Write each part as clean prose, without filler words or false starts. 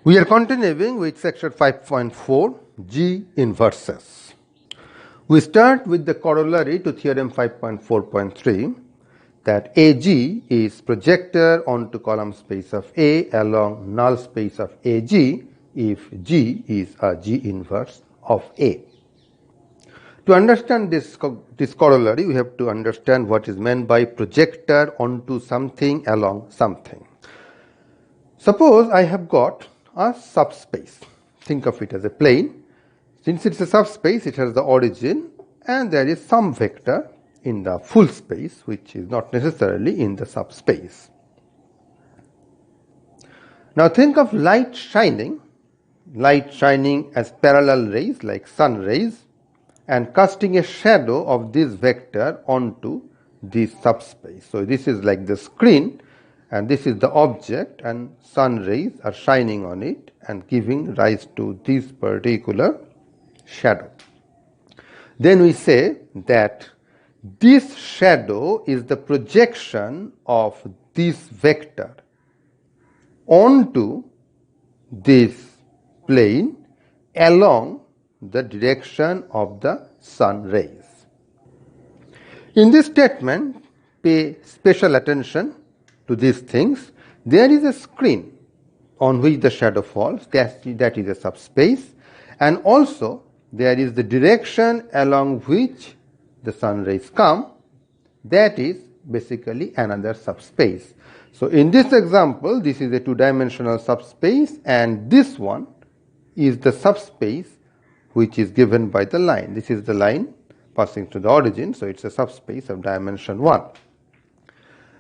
We are continuing with section 5.4, G inverses. We start with the corollary to theorem 5.4.3 that AG is projector onto column space of A along null space of AG if G is a G inverse of A. To understand this corollary, we have to understand what is meant by projector onto something along something. Suppose I have got a subspace. Think of it as a plane. Since it's a subspace, it has the origin and there is some vector in the full space which is not necessarily in the subspace. Now think of light shining as parallel rays like sun rays and casting a shadow of this vector onto this subspace. So this is like the screen and this is the object and sun rays are shining on it and giving rise to this particular shadow. Then we say that this shadow is the projection of this vector onto this plane along the direction of the sun rays. In this statement, pay special attention to these things. There is a screen on which the shadow falls, that is a subspace, and also there is the direction along which the sun rays come, that is basically another subspace. So in this example, this is a two-dimensional subspace and this one is the subspace which is given by the line. This is the line passing through the origin, so it's a subspace of dimension 1.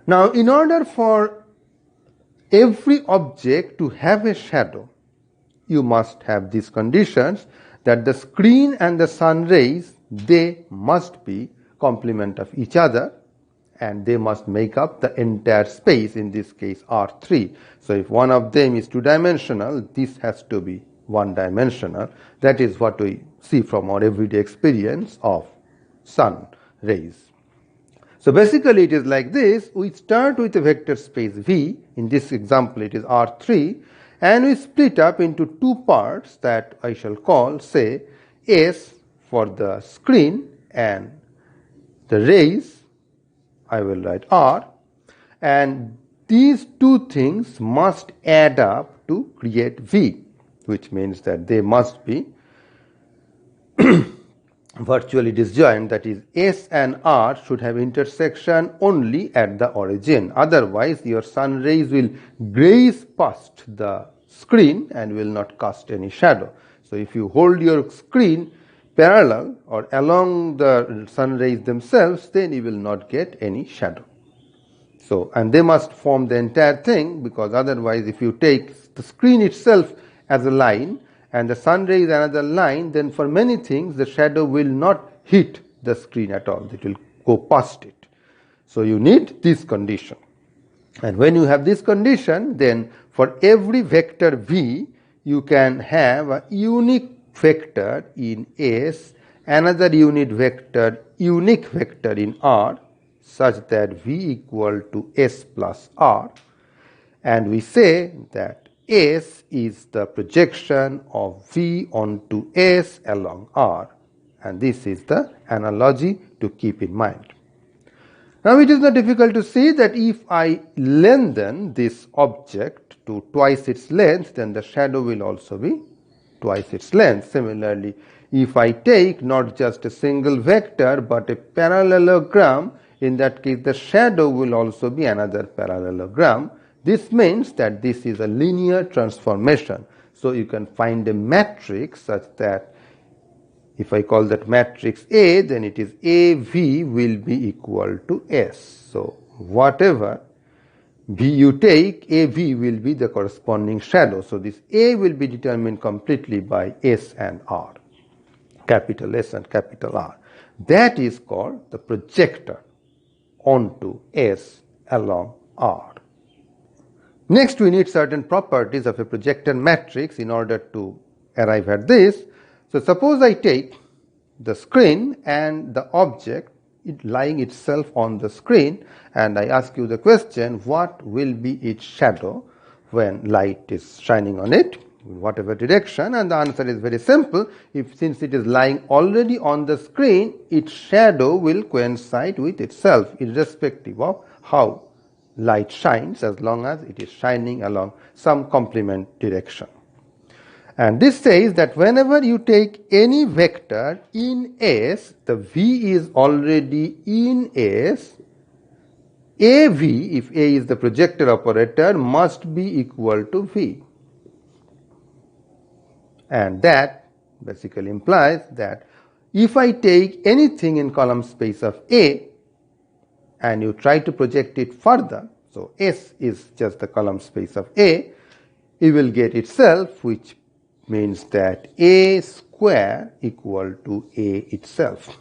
Now, in order for every object to have a shadow, you must have these conditions that the screen and the sun rays, they must be complement of each other and they must make up the entire space, in this case R3. So if one of them is two-dimensional, this has to be one-dimensional. That is what we see from our everyday experience of sun rays. So basically it is like this. We start with a vector space V. In this example it is R3 and we split up into two parts that I shall call, say, S for the screen and the rays I will write R, and these two things must add up to create V, which means that they must be virtually disjoint, that is S and R should have intersection only at the origin. Otherwise your sun rays will graze past the screen and will not cast any shadow. So if you hold your screen parallel or along the sun rays themselves, then you will not get any shadow. So, and they must form the entire thing, because otherwise if you take the screen itself as a line and the sun rays another line, then for many things the shadow will not hit the screen at all. It will go past it. So you need this condition. And when you have this condition, then for every vector V, you can have a unique vector in S, another unique vector in R, such that V equal to S plus R. And we say that S is the projection of V onto S along R, and this is the analogy to keep in mind. Now it is not difficult to see that if I lengthen this object to twice its length, then the shadow will also be twice its length. Similarly, if I take not just a single vector but a parallelogram, in that case the shadow will also be another parallelogram. This means that this is a linear transformation. So you can find a matrix such that if I call that matrix A, then it is AV will be equal to S. So whatever V you take, AV will be the corresponding shadow. So this A will be determined completely by S and R, capital S and capital R. That is called the projector onto S along R. Next, we need certain properties of a projector matrix in order to arrive at this. So suppose I take the screen and the object lying itself on the screen, and I ask you the question, what will be its shadow when light is shining on it? whatever direction, and the answer is very simple. Since it is lying already on the screen, its shadow will coincide with itself irrespective of how light shines, as long as it is shining along some complement direction. And this says that whenever you take any vector in S, the V is already in S, AV, if A is the projector operator, must be equal to V. And that basically implies that if I take anything in column space of A and you try to project it further, so S is just the column space of A, you will get itself, which means that A square equal to A itself.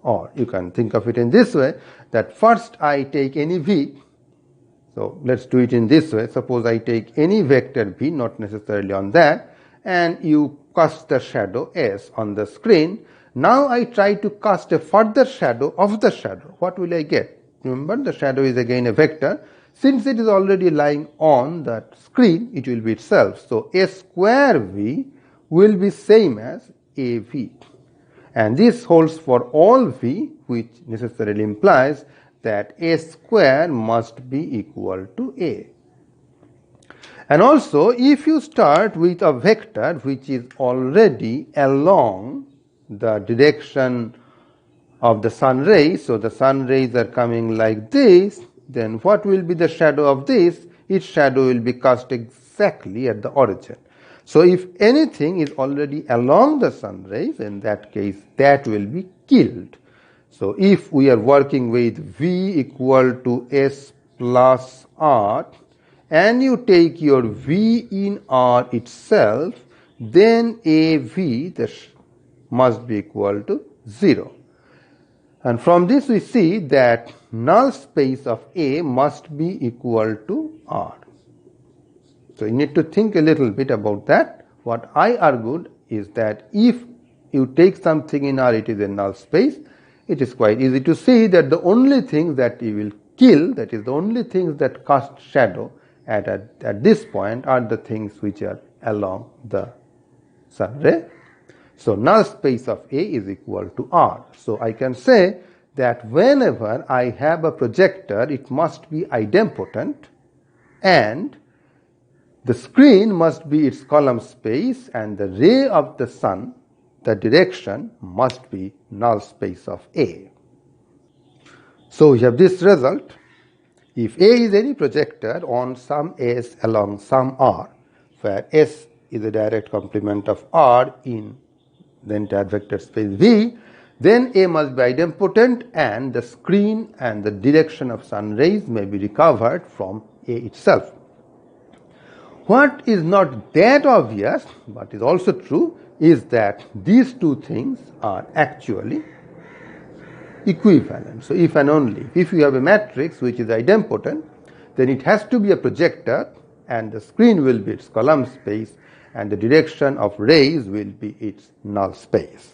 Or you can think of it in this way, that first I take any V. So let's do it in this way. Suppose I take any vector V, not necessarily on that, and you cast the shadow S on the screen. Now I try to cast a further shadow of the shadow. What will I get? Remember, the shadow is again a vector. Since it is already lying on that screen, it will be itself. So A square V will be same as AV. And this holds for all V, which necessarily implies that A square must be equal to A. And also, if you start with a vector which is already along the direction of the sun rays, so the sun rays are coming like this, then what will be the shadow of this? Its shadow will be cast exactly at the origin. So if anything is already along the sun rays, in that case, that will be killed. So if we are working with V equal to S plus R, and you take your V in R itself, then AV must be equal to 0. And from this we see that null space of A must be equal to R. So you need to think a little bit about that. What I argued is that if you take something in R, it is a null space. It is quite easy to see that the only things that you will kill, that is the only things that cast shadow at this point, are the things which are along the sun ray. So null space of A is equal to R. So I can say that whenever I have a projector, it must be idempotent, and the screen must be its column space, and the ray of the sun, the direction, must be null space of A. So we have this result. If A is any projector on some S along some R, where S is a direct complement of R in the entire vector space V, then A must be idempotent, and the screen and the direction of sun rays may be recovered from A itself. What is not that obvious, but is also true, is that these two things are actually equivalent. So if and only if you have a matrix which is idempotent, then it has to be a projector, and the screen will be its column space, and the direction of rays will be its null space.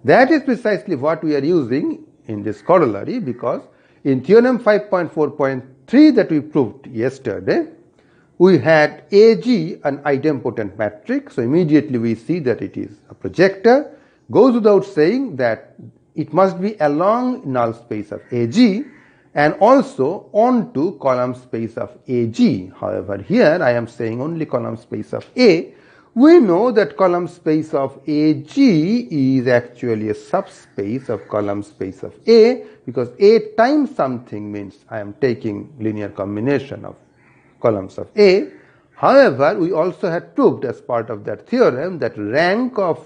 That is precisely what we are using in this corollary, because in Theorem 5.4.3 that we proved yesterday, we had AG an idempotent matrix. So immediately we see that it is a projector. Goes without saying that it must be along null space of AG and also onto column space of AG. However, here I am saying only column space of A. We know that column space of AG is actually a subspace of column space of A, because A times something means I am taking linear combination of columns of A. However, we also had proved as part of that theorem that rank of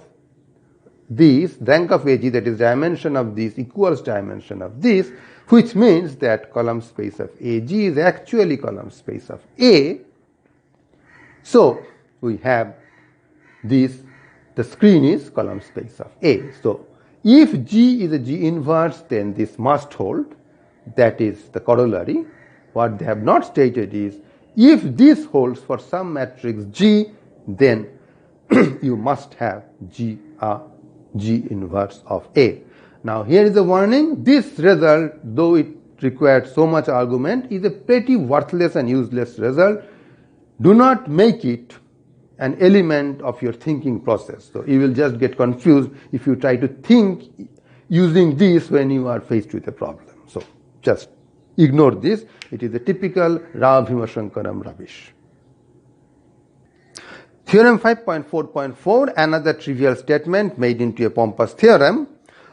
AG, that is dimension of this, equals dimension of this, which means that column space of AG is actually column space of A. So we have this, the screen is column space of A. So if G is a G inverse, then this must hold. That is the corollary. What they have not stated is, if this holds for some matrix G, then you must have G inverse of A. Now here is a warning. This result, though it required so much argument, is a pretty worthless and useless result. Do not make it an element of your thinking process. So you will just get confused if you try to think using this when you are faced with a problem. So just ignore this. It is a typical Rao Bhim Shankaram rubbish. Theorem 5.4.4, another trivial statement made into a pompous theorem.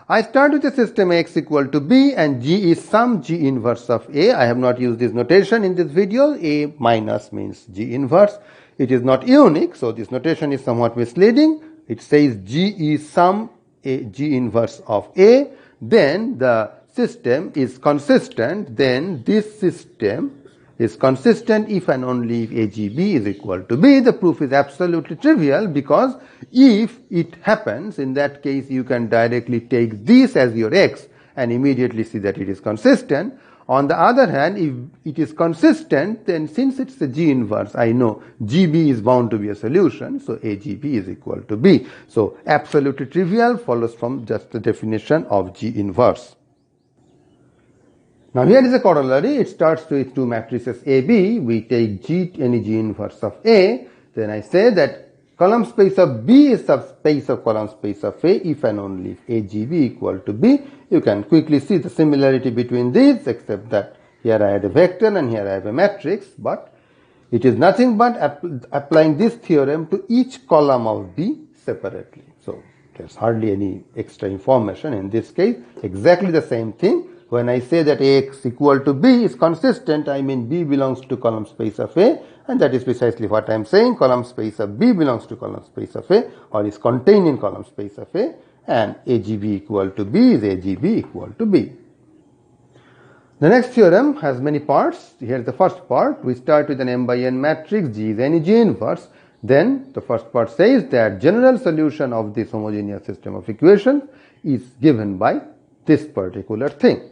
I start with a system x equal to b and g is some g inverse of a. I have not used this notation in this video. A minus means g inverse. It is not unique, so this notation is somewhat misleading. It says g is some a g inverse of a. Then the system is consistent. Then this system is consistent if and only if AGB is equal to B. The proof is absolutely trivial because if it happens, in that case you can directly take this as your x and immediately see that it is consistent. On the other hand, if it is consistent, then since it's a G inverse, I know GB is bound to be a solution, so AGB is equal to B. So absolutely trivial follows from just the definition of G inverse. Now here is a corollary. It starts with two matrices AB. We take any G inverse of A. Then I say that column space of B is subspace of column space of A if and only if AGB equal to B. You can quickly see the similarity between these, except that here I had a vector and here I have a matrix, but it is nothing but applying this theorem to each column of B separately. So there's hardly any extra information in this case. Exactly the same thing. When I say that Ax equal to B is consistent, I mean B belongs to column space of A, and that is precisely what I am saying. Column space of B belongs to column space of A, or is contained in column space of A, and AGB equal to B is AGB equal to B. The next theorem has many parts. Here is the first part. We start with an m by n matrix. G is any G inverse. Then the first part says that general solution of this homogeneous system of equations is given by this particular thing.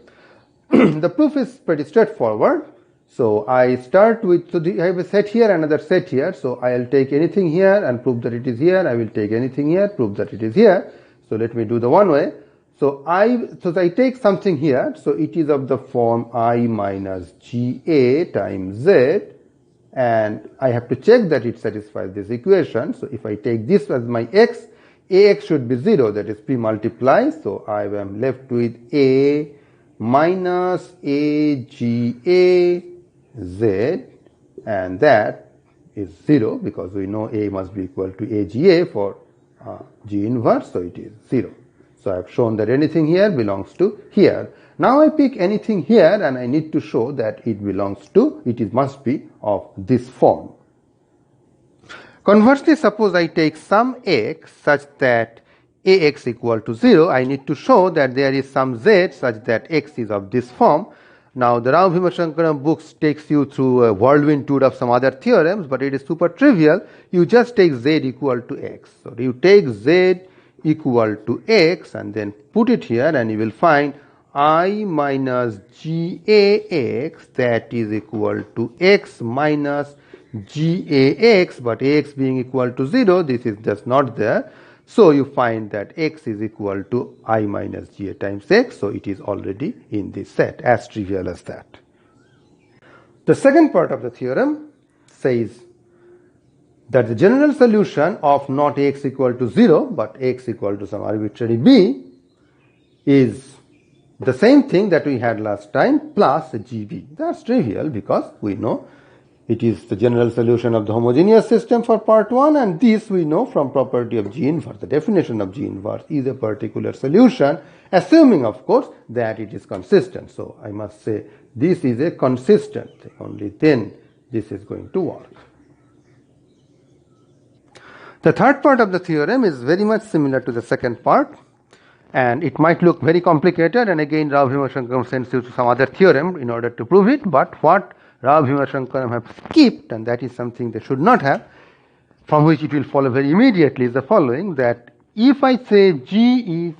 The proof is pretty straightforward. So I start with, I have a set here, another set here. So I'll take anything here and prove that it is here. I will take anything here, prove that it is here. So let me do the one way. So I take something here. So it is of the form I minus GA times Z. And I have to check that it satisfies this equation. So if I take this as my x, AX should be 0, that is pre-multiply. So I am left with A minus AGA Z, and that is 0 because we know A must be equal to AGA for G inverse, so it is 0. So I have shown that anything here belongs to here. Now I pick anything here and I need to show that it belongs to, must be of this form. Conversely, suppose I take some x such that Ax equal to 0, I need to show that there is some z such that x is of this form. Now the Rao Bhim Shankaram books takes you through a whirlwind tour of some other theorems, but it is super trivial. You just take z equal to x. So you take z equal to x and then put it here and you will find I minus GAX, that is equal to x minus GAX, but AX being equal to 0, this is just not there. So you find that x is equal to I minus GA times x, so it is already in this set, as trivial as that. The second part of the theorem says that the general solution of not x equal to 0, but x equal to some arbitrary b is the same thing that we had last time plus GB. That's trivial because we know it is the general solution of the homogeneous system for part 1, and this we know from property of G inverse. The definition of G inverse is a particular solution, assuming of course that it is consistent. So I must say this is a consistent thing, only then this is going to work. The third part of the theorem is very much similar to the second part, and it might look very complicated, and again Rao Bhim Shankaram sends you to some other theorem in order to prove it, but what Rao Bhim Shankaram have skipped, and that is something they should not have, from which it will follow very immediately, is the following, that if I say G is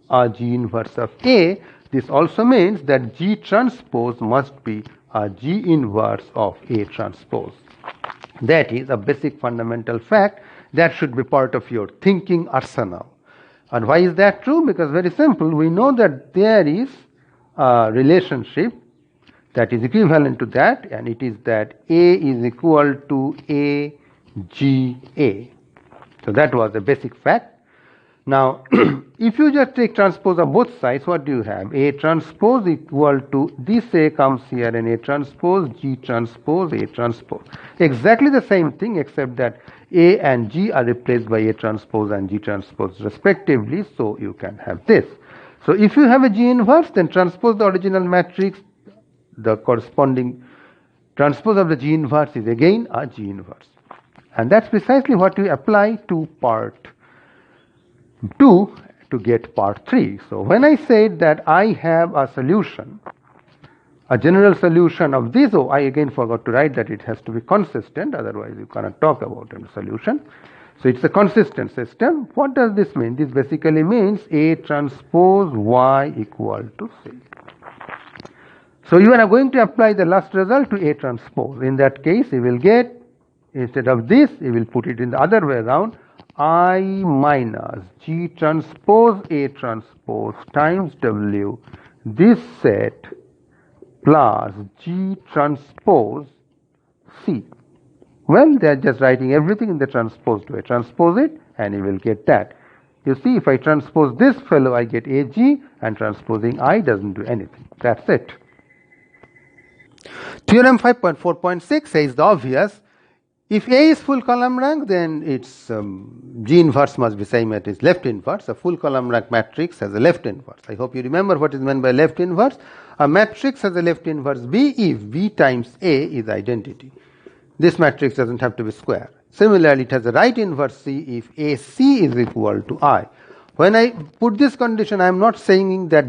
a G inverse of A, this also means that G transpose must be a G inverse of A transpose. That is a basic fundamental fact that should be part of your thinking arsenal. And why is that true? Because very simple, we know that there is a relationship that is equivalent to that, and it is that A is equal to A GA. So that was the basic fact. Now, if you just take transpose of both sides, what do you have? A transpose equal to this A comes here and A transpose, G transpose, A transpose. Exactly the same thing except that A and G are replaced by A transpose and G transpose respectively. So you can have this. So if you have a G inverse, then transpose the original matrix, the corresponding transpose of the G inverse is again a G inverse. And that's precisely what we apply to part 2 to get part 3. So when I said that I have a solution, a general solution of this, oh, I again forgot to write that it has to be consistent, otherwise you cannot talk about a solution. So it's a consistent system. What does this mean? This basically means A transpose Y equal to C. So you are going to apply the last result to A transpose. In that case, you will get, instead of this, you will put it in the other way around, I minus G transpose A transpose times W, this set plus G transpose C. Well, they are just writing everything in the transposed way. Transpose it and you will get that. You see, if I transpose this fellow, I get AG, and transposing I doesn't do anything. That's it. Theorem 5.4.6 says the obvious. If A is full column rank, then its G inverse must be same as its left inverse. A full column rank matrix has a left inverse. I hope you remember what is meant by left inverse. A matrix has a left inverse B if B times A is identity. This matrix doesn't have to be square. Similarly, it has a right inverse C if AC is equal to I. When I put this condition, I am not saying that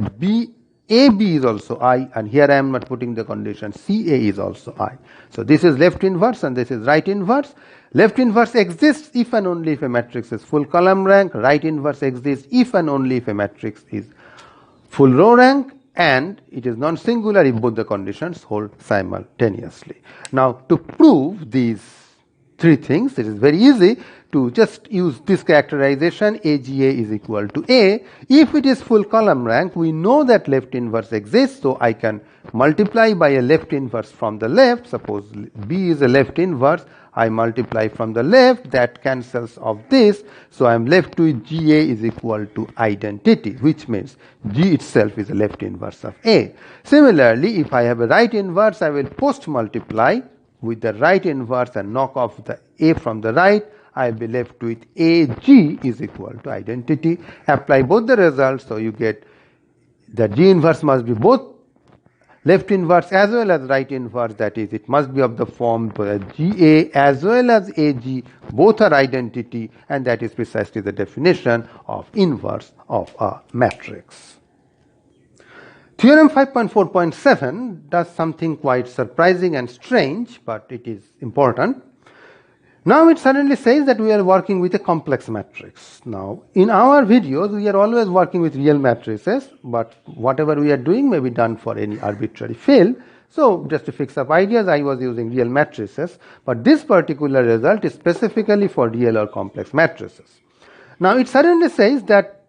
AB is also I, and here I am not putting the condition CA is also I. So this is left inverse and this is right inverse. Left inverse exists if and only if a matrix is full column rank. Right inverse exists if and only if a matrix is full row rank, and it is non-singular if both the conditions hold simultaneously. Now, to prove these three things, it is very easy to just use this characterization AGA is equal to A. If it is full column rank, we know that left inverse exists, so I can multiply by a left inverse from the left. Suppose B is a left inverse, I multiply from the left, that cancels off this, so I am left with GA is equal to identity, which means G itself is a left inverse of A. Similarly, if I have a right inverse, I will post multiply with the right inverse and knock off the A from the right. I will be left with AG is equal to identity. Apply both the results, so you get the G inverse must be both left inverse as well as right inverse, that is, it must be of the form GA as well as AG, both are identity, and that is precisely the definition of inverse of a matrix. Theorem 5.4.7 does something quite surprising and strange, but it is important. Now it suddenly says that we are working with a complex matrix. Now, in our videos, we are always working with real matrices, but whatever we are doing may be done for any arbitrary field. So, just to fix up ideas, I was using real matrices, but this particular result is specifically for real or complex matrices. Now, it suddenly says that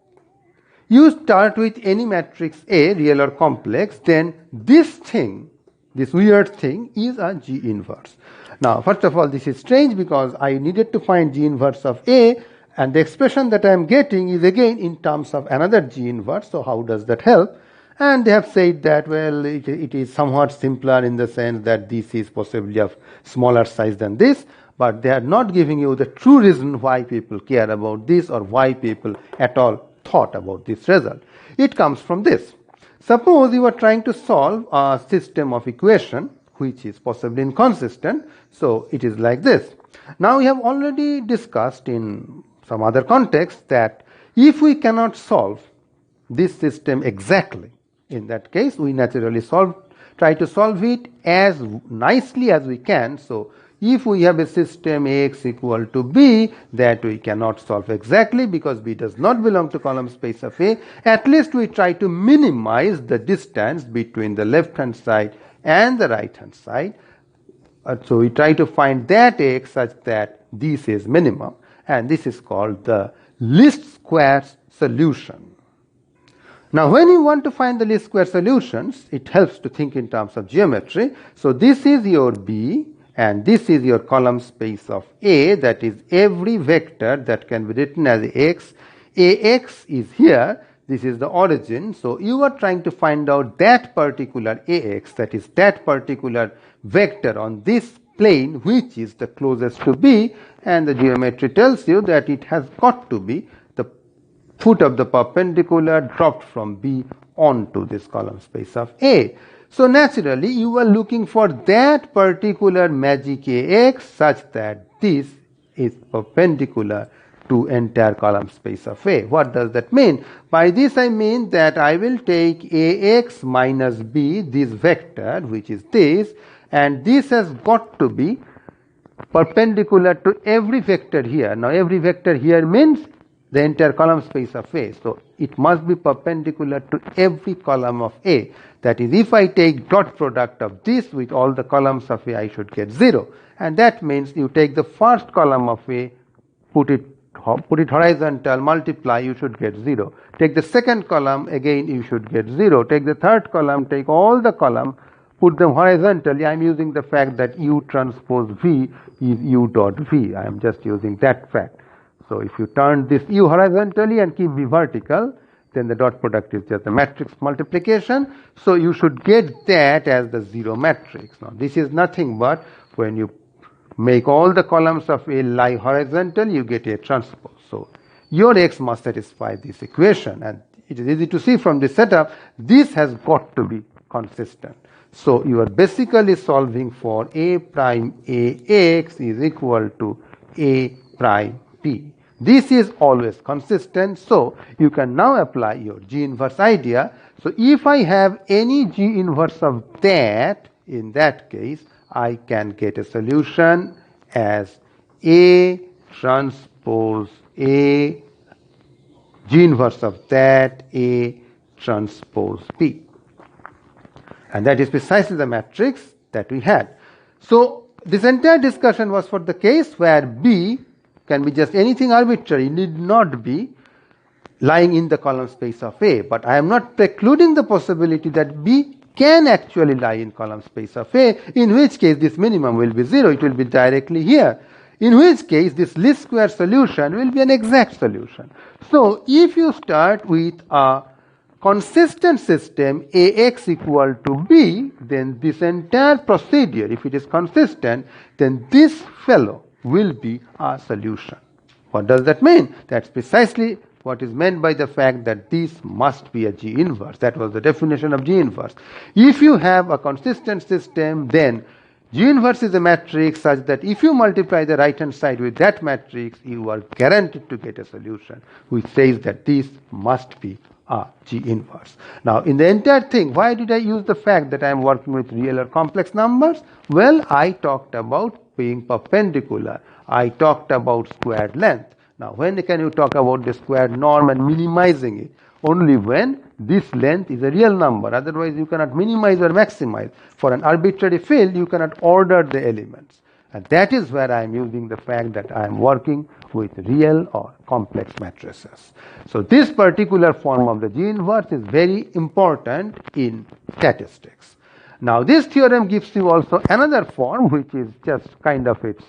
you start with any matrix A, real or complex, then this thing, this weird thing, is a G inverse. Now, first of all, this is strange because I needed to find G inverse of A, and the expression that I am getting is again in terms of another G inverse. So how does that help? And they have said that, well, it is somewhat simpler in the sense that this is possibly of smaller size than this, but they are not giving you the true reason why people care about this or why people at all thought about this result. It comes from this. Suppose you are trying to solve a system of equation which is possibly inconsistent. So it is like this. Now we have already discussed in some other context that if we cannot solve this system exactly, in that case we naturally try to solve it as nicely as we can. So if we have a system Ax equal to B that we cannot solve exactly because B does not belong to column space of A, at least we try to minimize the distance between the left hand side and the right hand side. So we try to find that X such that this is minimum, and this is called the least squares solution. Now when you want to find the least square solutions, it helps to think in terms of geometry. So this is your B and this is your column space of A, that is every vector that can be written as X. Ax is here, this is the origin. So you are trying to find out that particular Ax, that is that particular vector on this plane which is the closest to B, and the geometry tells you that it has got to be the foot of the perpendicular dropped from B onto this column space of A. So naturally you are looking for that particular magic Ax such that this is perpendicular to entire column space of A. What does that mean? By this I mean that I will take Ax minus B, this vector which is this, and this has got to be perpendicular to every vector here. Now every vector here means the entire column space of A. So it must be perpendicular to every column of A. That is, if I take dot product of this with all the columns of A, I should get 0. And that means you take the first column of A, put it horizontal, multiply, you should get 0. Take the second column, again you should get 0. Take the third column, take all the column, put them horizontally. I am using the fact that U transpose V is U dot V. I am just using that fact. So if you turn this U horizontally and keep V vertical, then the dot product is just the matrix multiplication. So you should get that as the 0 matrix. Now this is nothing but when you make all the columns of A lie horizontal, you get A transpose. So your X must satisfy this equation, and it is easy to see from this setup, this has got to be consistent. So you are basically solving for A prime Ax is equal to A prime P. This is always consistent, so you can now apply your G inverse idea. So if I have any G inverse of that, in that case, I can get a solution as A transpose A, G inverse of that, A transpose P. And that is precisely the matrix that we had. So this entire discussion was for the case where B can be just anything arbitrary, need not be lying in the column space of A. But I am not precluding the possibility that B can actually lie in column space of A, in which case this minimum will be 0, it will be directly here. In which case this least square solution will be an exact solution. So if you start with a consistent system Ax equal to B, then this entire procedure, if it is consistent, then this fellow will be a solution. What does that mean? That's precisely what is meant by the fact that this must be a G inverse. That was the definition of G inverse. If you have a consistent system, then G inverse is a matrix such that if you multiply the right hand side with that matrix, you are guaranteed to get a solution which says that this must be a G inverse. Now in the entire thing, why did I use the fact that I am working with real or complex numbers? Well, I talked about being perpendicular. I talked about squared length. Now when can you talk about the squared norm and minimizing it? Only when this length is a real number. Otherwise you cannot minimize or maximize. For an arbitrary field, you cannot order the elements. And that is where I am using the fact that I am working with real or complex matrices. So this particular form of the G inverse is very important in statistics. Now this theorem gives you also another form which is just kind of its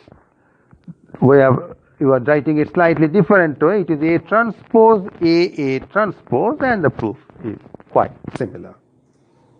way of, you are writing it slightly different way. It is A transpose, A transpose, and the proof is quite similar.